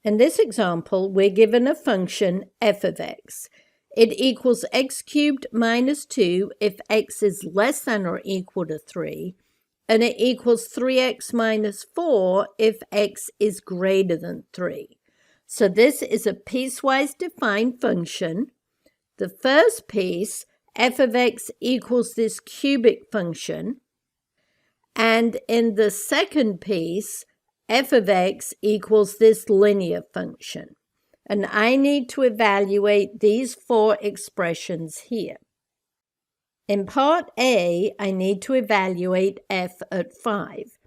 In this example, we're given a function f of x. It equals x cubed minus 2 if x is less than or equal to 3, and it equals 3x minus 4 if x is greater than 3. So this is a piecewise defined function. The first piece, f of x equals this cubic function, and in the second piece, f of x equals this linear function. And I need to evaluate these four expressions here. In part A, I need to evaluate f at 5.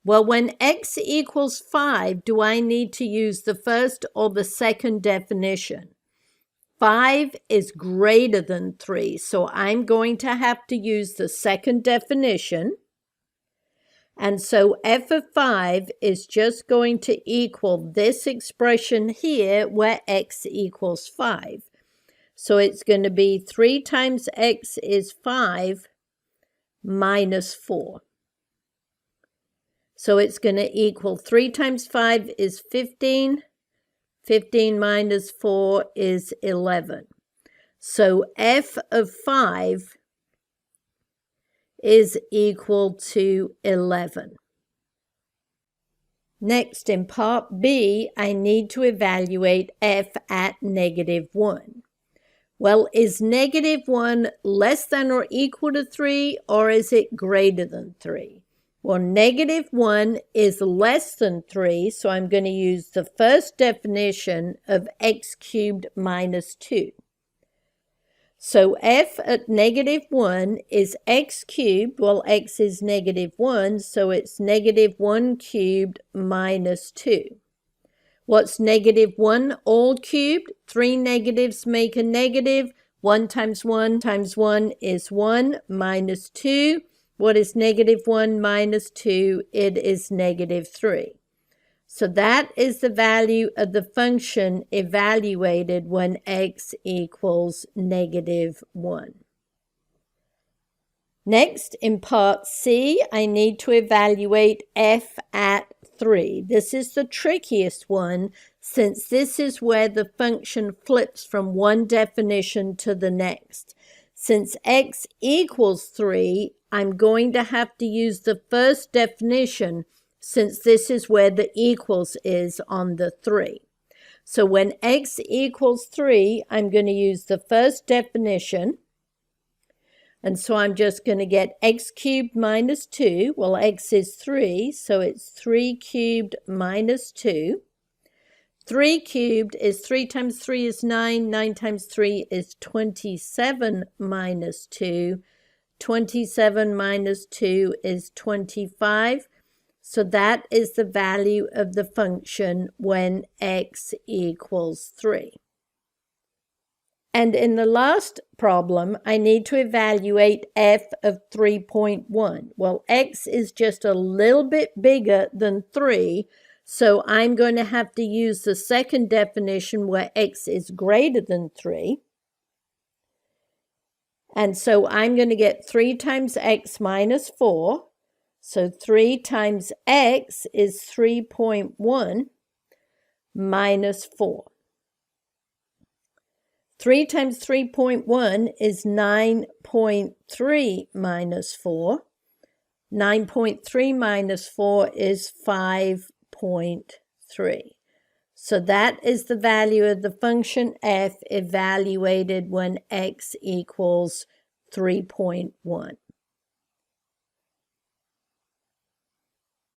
Well, when x equals 5, do I need to use the first or the second definition? 5 is greater than 3, so I'm going to have to use the second definition. And so f of 5 is just going to equal this expression here where x equals 5. So it's going to be 3 times x is 5 minus 4. So it's going to equal 3 times 5 is 15. 15 minus 4 is 11. So f of 5 is equal to 11. Next, in part B, I need to evaluate f at -1. Well, is -1 less than or equal to 3, or is it greater than 3? Well, -1 is less than 3, so I'm going to use the first definition of x cubed minus 2. So f at -1 is x cubed. Well, x is -1, so it's -1 cubed minus 2. What's -1 all cubed? 3 negatives make a negative. 1 times 1 times 1 is 1 minus 2. What is -1 minus 2? It is -3. So that is the value of the function evaluated when x equals -1. Next, in part C, I need to evaluate f at 3. This is the trickiest one, since this is where the function flips from one definition to the next. Since x equals 3, I'm going to have to use the first definition, since this is where the equals is on the 3. So when x equals 3, I'm going to use the first definition. And so I'm just going to get x cubed minus 2. Well, x is 3, so it's 3 cubed minus 2. 3 cubed is 3 times 3 is 9. 9 times 3 is 27 minus 2. 27 minus 2 is 25. So that is the value of the function when x equals 3. And in the last problem, I need to evaluate f of 3.1. Well, x is just a little bit bigger than 3, so I'm going to have to use the second definition where x is greater than 3. And so I'm going to get 3 times x minus 4. So 3 times x is 3.1 minus 4. 3 times 3.1 is 9.3 minus 4. 9.3 minus 4 is 5.3. So that is the value of the function f evaluated when x equals 3.1.